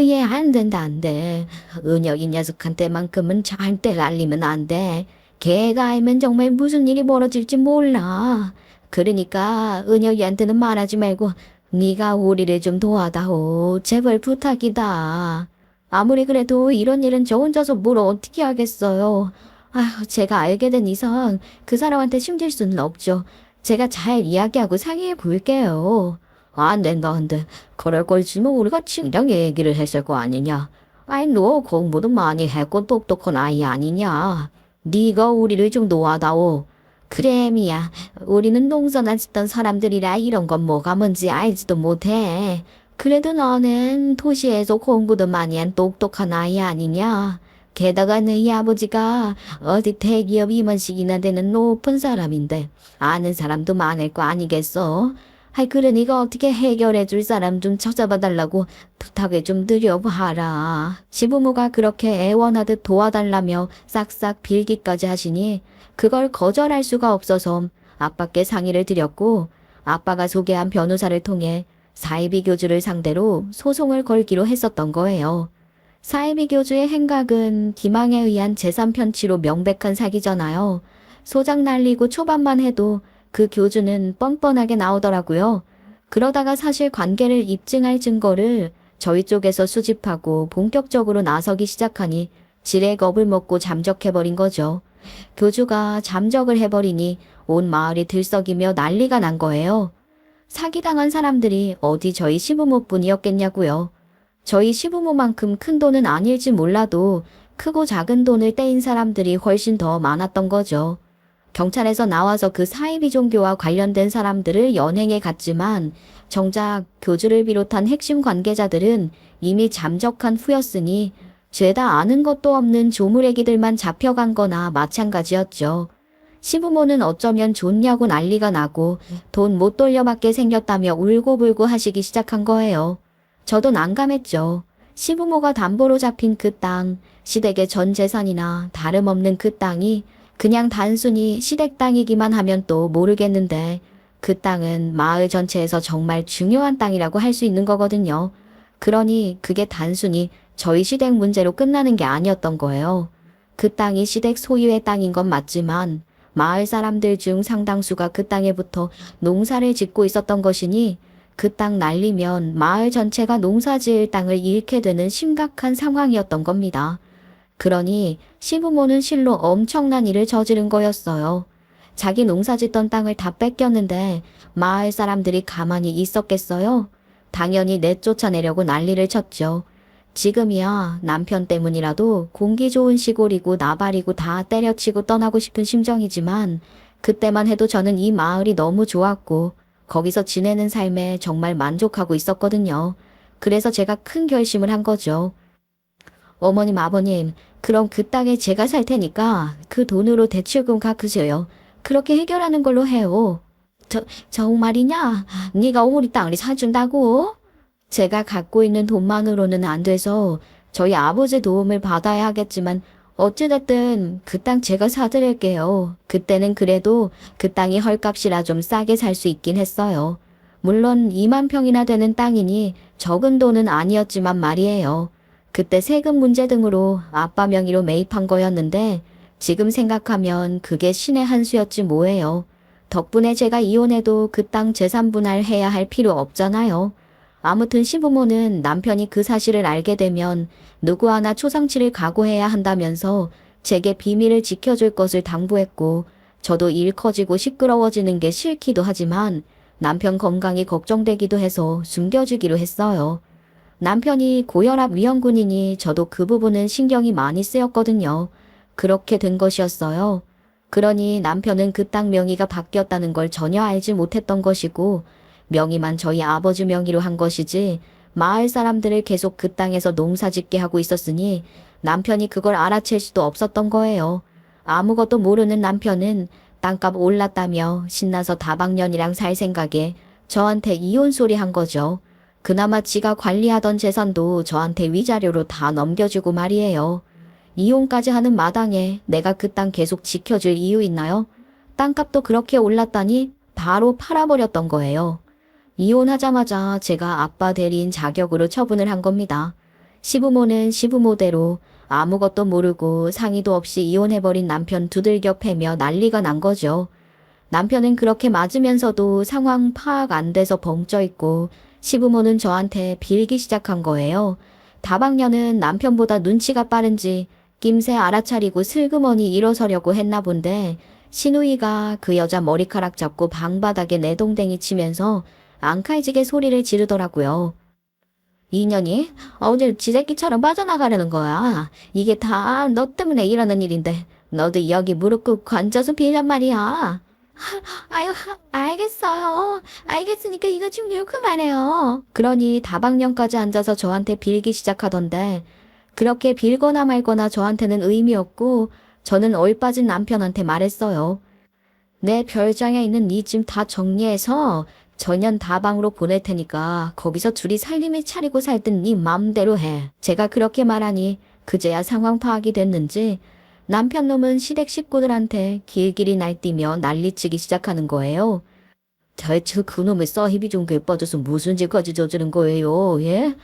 얘 안 된다 안 돼. 은혁이 녀석한테만큼은 절대 알리면 안 돼. 걔가 알면 정말 무슨 일이 벌어질지 몰라. 그러니까 은혁이한테는 말하지 말고 네가 우리를 좀 도와다오. 제발 부탁이다. 아무리 그래도 이런 일은 저 혼자서 뭘 어떻게 하겠어요. 제가 알게 된 이상 그 사람한테 숨길 수는 없죠. 제가 잘 이야기하고 상의해 볼게요. 안 된다, 안 돼. 그럴 거지만 우리가 진작에 얘기를 했을 거 아니냐. 너 공부도 많이 했고 똑똑한 아이 아니냐. 네가 우리를 좀 도와다오. 그래, 미야. 우리는 농사 안 짓던 사람들이라 이런 건 뭐가 뭔지 알지도 못해. 그래도 너는 도시에서 공부도 많이 한 똑똑한 아이 아니냐. 게다가 너희 아버지가 어디 대기업 임원직이나 되는 높은 사람인데 아는 사람도 많을 거 아니겠어? 그러니까 어떻게 해결해 줄 사람 좀 찾아봐 달라고 부탁을 좀 드려봐라. 시부모가 그렇게 애원하듯 도와달라며 싹싹 빌기까지 하시니 그걸 거절할 수가 없어서 아빠께 상의를 드렸고 아빠가 소개한 변호사를 통해 사이비 교주를 상대로 소송을 걸기로 했었던 거예요. 사이비 교주의 행각은 기망에 의한 재산 편취로 명백한 사기잖아요. 소장 날리고 초반만 해도 그 교주는 뻔뻔하게 나오더라고요. 그러다가 사실 관계를 입증할 증거를 저희 쪽에서 수집하고 본격적으로 나서기 시작하니 지레 겁을 먹고 잠적해버린 거죠. 교주가 잠적을 해버리니 온 마을이 들썩이며 난리가 난 거예요. 사기당한 사람들이 어디 저희 시부모뿐이었겠냐고요. 저희 시부모만큼 큰 돈은 아닐지 몰라도 크고 작은 돈을 떼인 사람들이 훨씬 더 많았던 거죠. 경찰에서 나와서 그 사이비 종교와 관련된 사람들을 연행해 갔지만 정작 교주를 비롯한 핵심 관계자들은 이미 잠적한 후였으니 죄다 아는 것도 없는 조물애기들만 잡혀간 거나 마찬가지였죠. 시부모는 어쩌면 좋냐고 난리가 나고 돈 못 돌려받게 생겼다며 울고불고 하시기 시작한 거예요. 저도 난감했죠. 시부모가 담보로 잡힌 그 땅, 시댁의 전 재산이나 다름없는 그 땅이 그냥 단순히 시댁 땅이기만 하면 또 모르겠는데 그 땅은 마을 전체에서 정말 중요한 땅이라고 할 수 있는 거거든요. 그러니 그게 단순히 저희 시댁 문제로 끝나는 게 아니었던 거예요. 그 땅이 시댁 소유의 땅인 건 맞지만 마을 사람들 중 상당수가 그 땅에 붙어 농사를 짓고 있었던 것이니 그 땅 날리면 마을 전체가 농사 지을 땅을 잃게 되는 심각한 상황이었던 겁니다. 그러니 시부모는 실로 엄청난 일을 저지른 거였어요. 자기 농사 짓던 땅을 다 뺏겼는데 마을 사람들이 가만히 있었겠어요? 당연히 내쫓아내려고 난리를 쳤죠. 지금이야 남편 때문이라도 공기 좋은 시골이고 나발이고 다 때려치고 떠나고 싶은 심정이지만 그때만 해도 저는 이 마을이 너무 좋았고 거기서 지내는 삶에 정말 만족하고 있었거든요. 그래서 제가 큰 결심을 한 거죠. 어머님, 아버님, 그럼 그 땅에 제가 살 테니까 그 돈으로 대출금 갚으세요. 그렇게 해결하는 걸로 해요. 정말이냐? 네가 우리 땅을 사준다고? 제가 갖고 있는 돈만으로는 안 돼서 저희 아버지 도움을 받아야 하겠지만 어찌됐든 그 땅 제가 사드릴게요. 그때는 그래도 그 땅이 헐값이라 좀 싸게 살 수 있긴 했어요. 물론 2만 평이나 되는 땅이니 적은 돈은 아니었지만 말이에요. 그때 세금 문제 등으로 아빠 명의로 매입한 거였는데 지금 생각하면 그게 신의 한 수였지 뭐예요. 덕분에 제가 이혼해도 그 땅 재산 분할해야 할 필요 없잖아요. 아무튼 시부모는 남편이 그 사실을 알게 되면 누구 하나 초상치를 각오해야 한다면서 제게 비밀을 지켜줄 것을 당부했고 저도 일 커지고 시끄러워지는 게 싫기도 하지만 남편 건강이 걱정되기도 해서 숨겨주기로 했어요. 남편이 고혈압 위험군이니 저도 그 부분은 신경이 많이 쓰였거든요. 그렇게 된 것이었어요. 그러니 남편은 그 땅 명의가 바뀌었다는 걸 전혀 알지 못했던 것이고 명의만 저희 아버지 명의로 한 것이지 마을 사람들을 계속 그 땅에서 농사짓게 하고 있었으니 남편이 그걸 알아챌 수도 없었던 거예요. 아무것도 모르는 남편은 땅값 올랐다며 신나서 다방년이랑 살 생각에 저한테 이혼 소리 한 거죠. 그나마 지가 관리하던 재산도 저한테 위자료로 다 넘겨주고 말이에요. 이혼까지 하는 마당에 내가 그 땅 계속 지켜줄 이유 있나요? 땅값도 그렇게 올랐다니 바로 팔아버렸던 거예요. 이혼하자마자 제가 아빠 대리인 자격으로 처분을 한 겁니다. 시부모는 시부모대로 아무것도 모르고 상의도 없이 이혼해버린 남편 두들겨 패며 난리가 난 거죠. 남편은 그렇게 맞으면서도 상황 파악 안 돼서 벙쪄 있고 시부모는 저한테 빌기 시작한 거예요. 다방녀는 남편보다 눈치가 빠른지 낌새 알아차리고 슬그머니 일어서려고 했나 본데 시누이가 그 여자 머리카락 잡고 방바닥에 내동댕이 치면서 앙칼지게 소리를 지르더라고요. 이년이 어딜 지새끼처럼 빠져나가려는 거야. 이게 다 너 때문에 일어난 일인데 너도 여기 무릎 꿇고 앉아서 빌란 말이야. 아유, 알겠어요. 알겠으니까 이거 좀 그만해요. 그러니 다방령까지 앉아서 저한테 빌기 시작하던데 그렇게 빌거나 말거나 저한테는 의미 없고 저는 얼빠진 남편한테 말했어요. 내 별장에 있는 네 짐 다 정리해서 전년 다방으로 보낼 테니까 거기서 둘이 살림을 차리고 살든 네 맘대로 해. 제가 그렇게 말하니 그제야 상황 파악이 됐는지 남편 놈은 시댁 식구들한테 길길이 날뛰며 난리치기 시작하는 거예요. 대체 그놈의 써희비 좀 예뻐져서 무슨 짓까지 저지른 거예요, 예?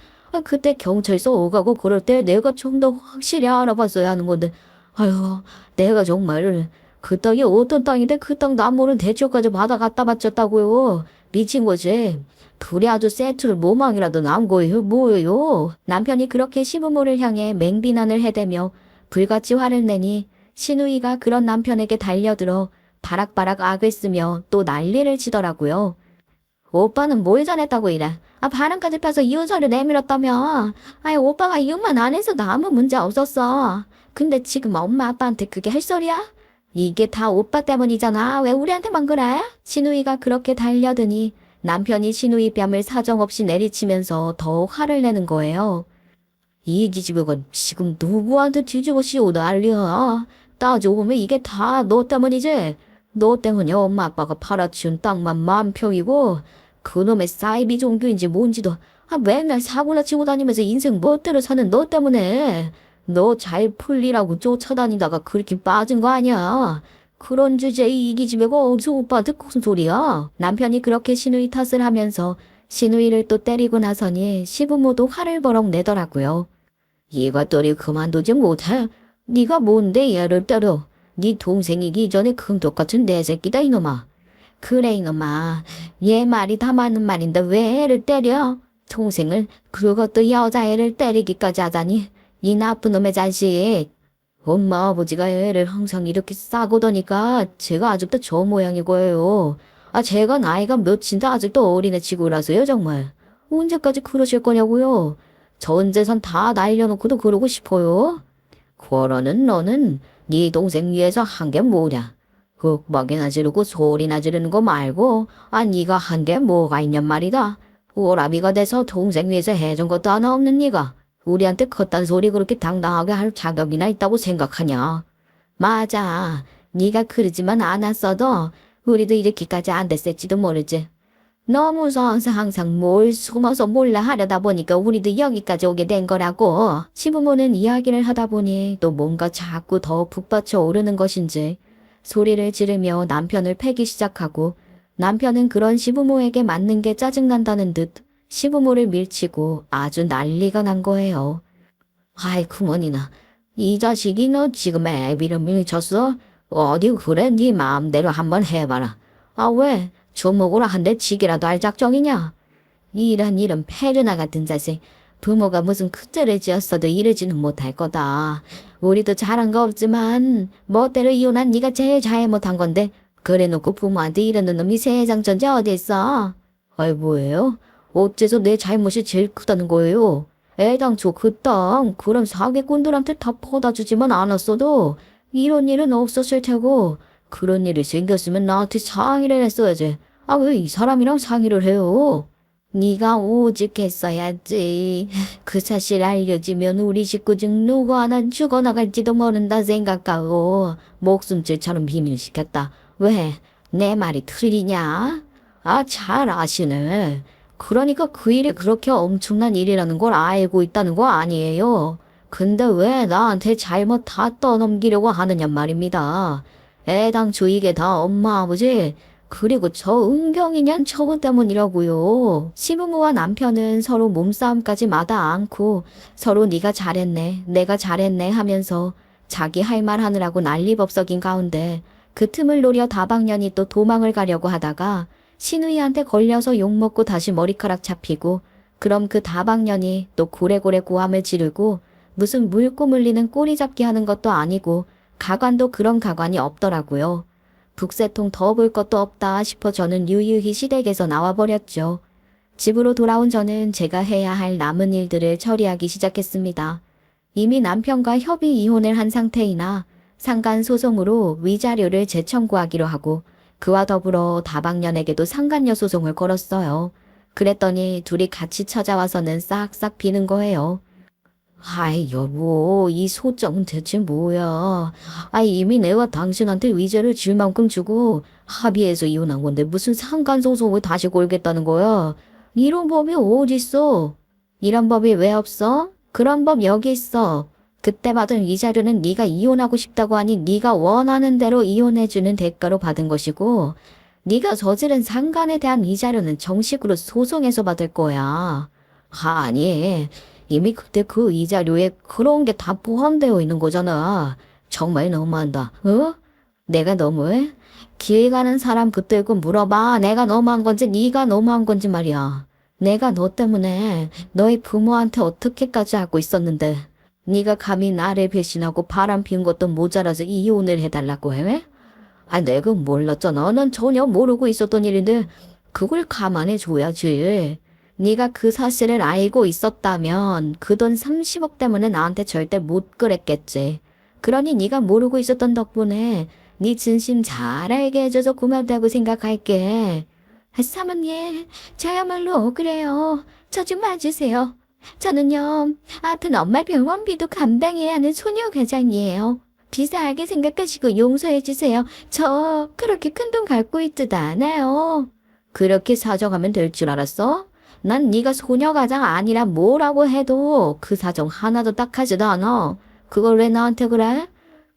그때 경찰서 오가고 그럴 때 내가 좀 더 확실히 알아봤어야 하는 건데, 아유, 내가 정말 그 땅이 어떤 땅인데 그 땅 남모는 대초까지 받아 갖다 바쳤다고요. 미친 거지. 둘이 아주 세트를 모망이라도 난 거예요. 뭐예요? 남편이 그렇게 시부모를 향해 맹비난을 해대며 불같이 화를 내니 신우이가 그런 남편에게 달려들어 바락바락 악을 쓰며 또 난리를 치더라고요. 오빠는 뭘 잘했다고 이래. 바람까지 펴서 이혼서를 내밀었다며. 오빠가 이혼만 안 해서도 아무 문제 없었어. 근데 지금 엄마 아빠한테 그게 할 소리야? 이게 다 오빠 때문이잖아. 왜 우리한테만 그래? 신우이가 그렇게 달려드니 남편이 신우이 뺨을 사정없이 내리치면서 더 화를 내는 거예요. 이 기집애가 지금 누구한테 뒤지고 씌우 난리야. 따져보면 이게 다 너 때문이지. 너 때문에 엄마 아빠가 팔아치운 땅만 만 평이고 그놈의 사이비 종교인지 뭔지도 맨날 사고나 치고 다니면서 인생 멋대로 사는 너 때문에. 너 잘 풀리라고 쫓아다니다가 그렇게 빠진 거 아니야. 그런 주제에 이 기집애가 어디서 오빠한테 무슨 소리야. 남편이 그렇게 신우이 탓을 하면서 신우이를 또 때리고 나서니 시부모도 화를 버럭 내더라고요. 얘가 그만두지 못해. 네가 뭔데 얘를 때려. 네 동생이기 전에 금독 같은 내 새끼다 이놈아. 그래 이놈아. 얘 말이 다 맞는 말인데 왜 애를 때려? 동생을 그것도 여자애를 때리기까지 하다니. 이 나쁜 놈의 자식. 엄마 아버지가 애를 항상 이렇게 싸고더니까 제가 아직도 저 모양이고요. 제가 나이가 몇인데 아직도 어린애 치고라서요 정말. 언제까지 그러실 거냐고요. 전 재산 다 날려놓고도 그러고 싶어요. 그러는 너는 네 동생 위해서 한 게 뭐냐? 윽박이나 지르고 소리나 지르는 거 말고 네가 한 게 뭐가 있냔 말이다. 오라비가 돼서 동생 위해서 해준 것도 하나 없는 네가 우리한테 컸단 소리 그렇게 당당하게 할 자격이나 있다고 생각하냐? 맞아. 네가 그러지만 않았어도 우리도 이렇게까지 안 됐을지도 모르지. 너무 무서워서 항상 뭘 숨어서 몰라 하려다 보니까 우리도 여기까지 오게 된 거라고. 시부모는 이야기를 하다 보니 또 뭔가 자꾸 더 북받쳐 오르는 것인지 소리를 지르며 남편을 패기 시작하고 남편은 그런 시부모에게 맞는 게 짜증난다는 듯 시부모를 밀치고 아주 난리가 난 거예요. 그머니나 이 자식이 너 지금 애비를 밀쳤어? 어디 그래 네 마음대로 한번 해봐라. 왜? 주먹으로 한 대 치기라도 할 작정이냐? 이런 페르나 같은 자식. 부모가 무슨 큰 죄를 지었어도 이러지는 못할 거다. 우리도 잘한 거 없지만 멋대로 이혼한 네가 제일 잘못한 건데 그래놓고 부모한테 이러는 놈이 세상 전체 어디 있어? 뭐예요? 어째서 내 잘못이 제일 크다는 거예요? 애당초 그 땅 그런 사기꾼들한테 다 퍼다주지만 않았어도 이런 일은 없었을 테고 그런 일이 생겼으면 나한테 상의를 했어야지. 왜 이 사람이랑 상의를 해요? 네가 오직했어야지. 그 사실 알려지면 우리 식구 중 누구 하나 죽어나갈지도 모른다 생각하고 목숨줄처럼 비밀시켰다. 왜? 내 말이 틀리냐? 잘 아시네. 그러니까 그 일이 그렇게 엄청난 일이라는 걸 알고 있다는 거 아니에요. 근데 왜 나한테 잘못 다 떠넘기려고 하느냐 말입니다. 애당초 이게 다 엄마 아버지 그리고 저 은경이냔 저거 때문이라고요. 시부모와 남편은 서로 몸싸움까지 마다 않고 서로 네가 잘했네 내가 잘했네 하면서 자기 할 말 하느라고 난리법석인 가운데 그 틈을 노려 다방년이 또 도망을 가려고 하다가 신우이한테 걸려서 욕먹고 다시 머리카락 잡히고 그럼 그 다방년이 또 고래고래 고함을 지르고 무슨 물고 물리는 꼬리 잡기 하는 것도 아니고 가관도 그런 가관이 없더라고요. 북새통 더 볼 것도 없다 싶어 저는 유유히 시댁에서 나와버렸죠. 집으로 돌아온 저는 제가 해야 할 남은 일들을 처리하기 시작했습니다. 이미 남편과 협의 이혼을 한 상태이나 상간 소송으로 위자료를 재청구하기로 하고 그와 더불어 다방년에게도 상간녀 소송을 걸었어요. 그랬더니 둘이 같이 찾아와서는 싹싹 비는 거예요. 여보, 이 소장은 대체 뭐야? 이미 내가 당신한테 위자료를 줄 만큼 주고 합의해서 이혼한 건데 무슨 상간소송을 다시 걸겠다는 거야? 이런 법이 어딨어? 이런 법이 왜 없어? 그런 법 여기 있어. 그때 받은 위자료는 네가 이혼하고 싶다고 하니 네가 원하는 대로 이혼해주는 대가로 받은 것이고 네가 저지른 상간에 대한 위자료는 정식으로 소송에서 받을 거야. 아니, 이미 그때 그 위자료에 그런 게 다 포함되어 있는 거잖아. 정말 너무한다. 내가 너무해? 길 가는 사람 붙들고 물어봐. 내가 너무한 건지 네가 너무한 건지 말이야. 내가 너 때문에 너희 부모한테 어떻게까지 하고 있었는데 네가 감히 나를 배신하고 바람 피운 것도 모자라서 이혼을 해달라고 해? 아, 내가 몰랐잖아. 난 전혀 모르고 있었던 일인데 그걸 감안해 줘야지. 네가 그 사실을 알고 있었다면 그 돈 30억 때문에 나한테 절대 못 그랬겠지. 그러니 네가 모르고 있었던 덕분에 네 진심 잘 알게 해줘서 고맙다고 생각할게. 사모님, 저야말로 그래요. 저 좀 봐주세요. 저는요, 아픈 엄마 병원비도 감당해야 하는 소녀 가장이에요. 비싸게 생각하시고 용서해주세요. 저 그렇게 큰 돈 갖고 있지도 않아요. 그렇게 사정하면 될 줄 알았어? 난 네가 소녀 가장 아니라 뭐라고 해도 그 사정 하나도 딱하지도 않아. 그걸 왜 나한테 그래?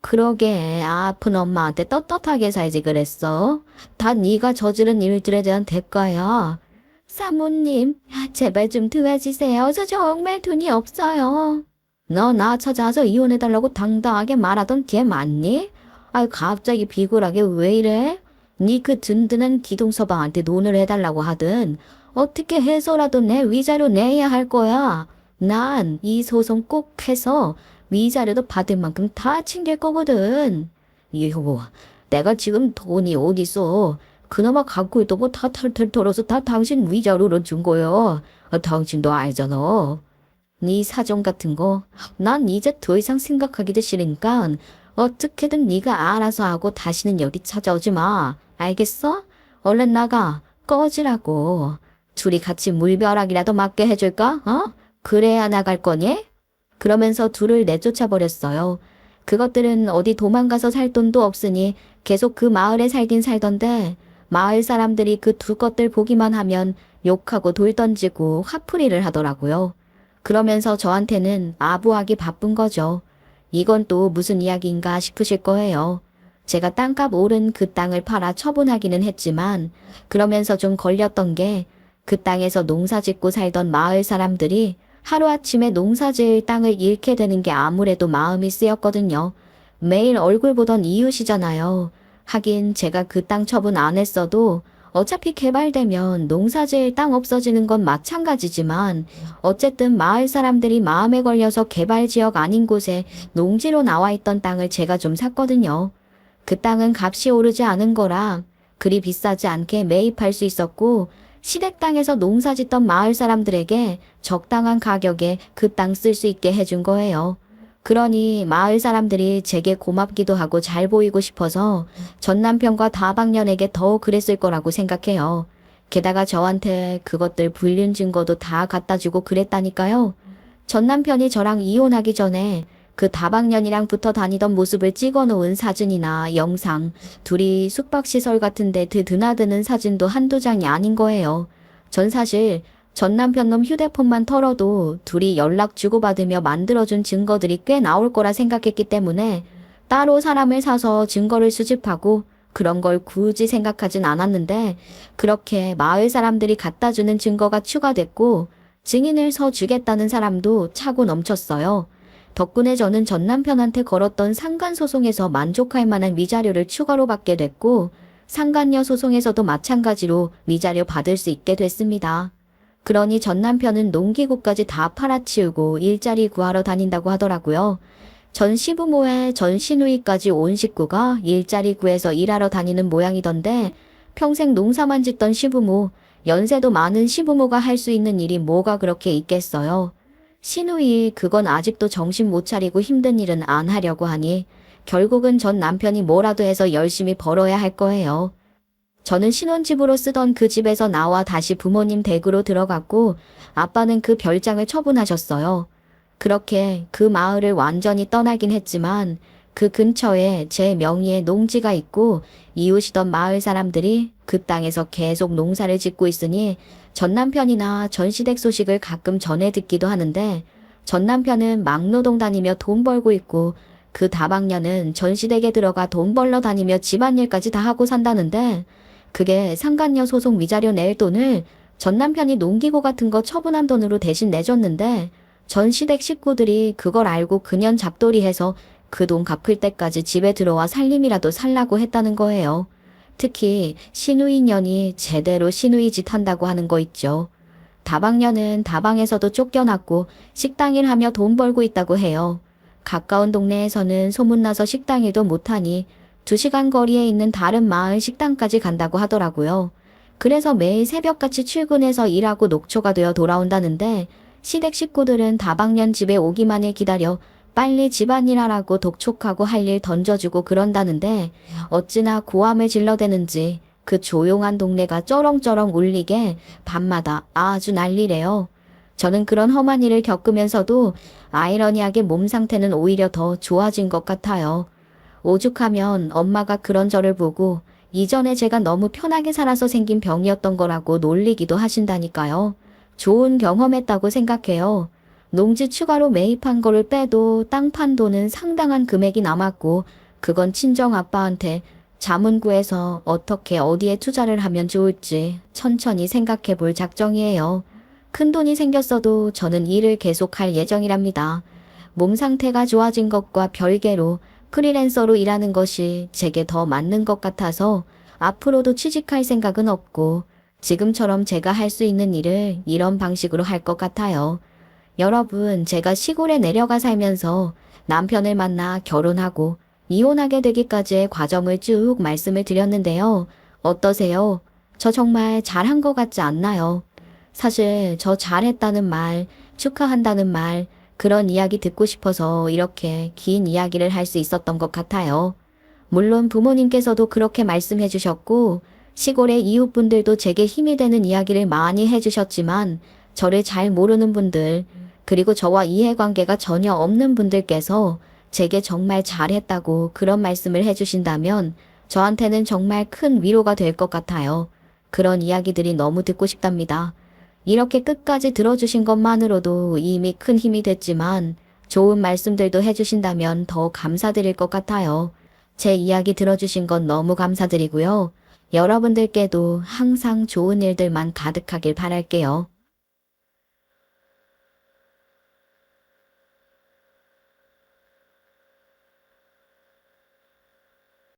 그러게 아픈 엄마한테 떳떳하게 살지 그랬어. 다 네가 저지른 일들에 대한 대가야. 사모님, 제발 좀 도와주세요. 저 정말 돈이 없어요. 너 나 찾아와서 이혼해달라고 당당하게 말하던 걔 맞니? 아, 갑자기 비굴하게 왜 이래? 네 그 든든한 기동서방한테 돈을 해달라고 하든 어떻게 해서라도 내 위자료 내야 할 거야. 난 이 소송 꼭 해서 위자료도 받을 만큼 다 챙길 거거든. 이거 내가 지금 돈이 어딨어. 그나마 갖고 있던 거 다 탈탈 털어서 다 당신 위자료로 준 거야. 당신도 알잖아. 네 사정 같은 거 난 이제 더 이상 생각하기도 싫으니까 어떻게든 네가 알아서 하고 다시는 여기 찾아오지 마. 알겠어? 얼른 나가. 꺼지라고. 둘이 같이 물벼락이라도 맞게 해줄까? 어? 그래야 나갈 거니? 그러면서 둘을 내쫓아 버렸어요. 그것들은 어디 도망가서 살 돈도 없으니 계속 그 마을에 살긴 살던데 마을 사람들이 그 두 것들 보기만 하면 욕하고 돌 던지고 화풀이를 하더라고요. 그러면서 저한테는 아부하기 바쁜 거죠. 이건 또 무슨 이야기인가 싶으실 거예요. 제가 땅값 오른 그 땅을 팔아 처분하기는 했지만 그러면서 좀 걸렸던 게 그 땅에서 농사 짓고 살던 마을 사람들이 하루아침에 농사 지을 땅을 잃게 되는 게 아무래도 마음이 쓰였거든요. 매일 얼굴 보던 이웃이잖아요. 하긴 제가 그 땅 처분 안 했어도 어차피 개발되면 농사 지을 땅 없어지는 건 마찬가지지만 어쨌든 마을 사람들이 마음에 걸려서 개발 지역 아닌 곳에 농지로 나와 있던 땅을 제가 좀 샀거든요. 그 땅은 값이 오르지 않은 거라 그리 비싸지 않게 매입할 수 있었고 시댁 땅에서 농사 짓던 마을 사람들에게 적당한 가격에 그 땅 쓸 수 있게 해준 거예요. 그러니 마을 사람들이 제게 고맙기도 하고 잘 보이고 싶어서 전 남편과 다방년에게 더 그랬을 거라고 생각해요. 게다가 저한테 그것들 불륜 증거도 다 갖다 주고 그랬다니까요. 전 남편이 저랑 이혼하기 전에 그 다방년이랑 붙어 다니던 모습을 찍어 놓은 사진이나 영상, 둘이 숙박시설 같은데 드나드는 사진도 한두 장이 아닌 거예요. 전 사실 전 남편 놈 휴대폰만 털어도 둘이 연락 주고받으며 만들어준 증거들이 꽤 나올 거라 생각했기 때문에 따로 사람을 사서 증거를 수집하고 그런 걸 굳이 생각하진 않았는데 그렇게 마을 사람들이 갖다 주는 증거가 추가됐고 증인을 서주겠다는 사람도 차고 넘쳤어요. 덕분에 저는 전 남편한테 걸었던 상간소송에서 만족할 만한 위자료를 추가로 받게 됐고 상간녀 소송에서도 마찬가지로 위자료 받을 수 있게 됐습니다. 그러니 전 남편은 농기구까지 다 팔아치우고 일자리 구하러 다닌다고 하더라고요. 전 시부모의 전 시누이까지 온 식구가 일자리 구해서 일하러 다니는 모양이던데 평생 농사만 짓던 시부모, 연세도 많은 시부모가 할 수 있는 일이 뭐가 그렇게 있겠어요. 시누이 그건 아직도 정신 못 차리고 힘든 일은 안 하려고 하니 결국은 전 남편이 뭐라도 해서 열심히 벌어야 할 거예요. 저는 신혼집으로 쓰던 그 집에서 나와 다시 부모님 댁으로 들어갔고 아빠는 그 별장을 처분하셨어요. 그렇게 그 마을을 완전히 떠나긴 했지만 그 근처에 제 명의의 농지가 있고 이웃이던 마을 사람들이 그 땅에서 계속 농사를 짓고 있으니 전 남편이나 전 시댁 소식을 가끔 전해 듣기도 하는데 전 남편은 막노동 다니며 돈 벌고 있고 그 다방녀는 전 시댁에 들어가 돈 벌러 다니며 집안일까지 다 하고 산다는데 그게 상간녀 소송 위자료 낼 돈을 전 남편이 농기구 같은 거 처분한 돈으로 대신 내줬는데 전 시댁 식구들이 그걸 알고 그년 잡돌이해서 그 돈 갚을 때까지 집에 들어와 살림이라도 살라고 했다는 거예요. 특히 시누이년이 제대로 시누이 짓 한다고 하는 거 있죠. 다방년은 다방에서도 쫓겨났고 식당 일하며 돈 벌고 있다고 해요. 가까운 동네에서는 소문나서 식당 일도 못하니 2시간 거리에 있는 다른 마을 식당까지 간다고 하더라고요. 그래서 매일 새벽같이 출근해서 일하고 녹초가 되어 돌아온다는데 시댁 식구들은 다방년 집에 오기만을 기다려 빨리 집안일 하라고 독촉하고 할 일 던져주고 그런다는데 어찌나 고함을 질러대는지 그 조용한 동네가 쩌렁쩌렁 울리게 밤마다 아주 난리래요. 저는 그런 험한 일을 겪으면서도 아이러니하게 몸 상태는 오히려 더 좋아진 것 같아요. 오죽하면 엄마가 그런 저를 보고 이전에 제가 너무 편하게 살아서 생긴 병이었던 거라고 놀리기도 하신다니까요. 좋은 경험했다고 생각해요. 농지 추가로 매입한 거를 빼도 땅 판 돈은 상당한 금액이 남았고 그건 친정 아빠한테 자문 구해서 어떻게 어디에 투자를 하면 좋을지 천천히 생각해 볼 작정이에요. 큰 돈이 생겼어도 저는 일을 계속할 예정이랍니다. 몸 상태가 좋아진 것과 별개로 프리랜서로 일하는 것이 제게 더 맞는 것 같아서 앞으로도 취직할 생각은 없고 지금처럼 제가 할 수 있는 일을 이런 방식으로 할 것 같아요. 여러분, 제가 시골에 내려가 살면서 남편을 만나 결혼하고 이혼하게 되기까지의 과정을 쭉 말씀을 드렸는데요. 어떠세요? 저 정말 잘한 것 같지 않나요? 사실 저 잘했다는 말, 축하한다는 말, 그런 이야기 듣고 싶어서 이렇게 긴 이야기를 할 수 있었던 것 같아요. 물론 부모님께서도 그렇게 말씀해 주셨고 시골의 이웃분들도 제게 힘이 되는 이야기를 많이 해주셨지만 저를 잘 모르는 분들 그리고 저와 이해관계가 전혀 없는 분들께서 제게 정말 잘했다고 그런 말씀을 해주신다면 저한테는 정말 큰 위로가 될 것 같아요. 그런 이야기들이 너무 듣고 싶답니다. 이렇게 끝까지 들어주신 것만으로도 이미 큰 힘이 됐지만 좋은 말씀들도 해주신다면 더 감사드릴 것 같아요. 제 이야기 들어주신 건 너무 감사드리고요. 여러분들께도 항상 좋은 일들만 가득하길 바랄게요.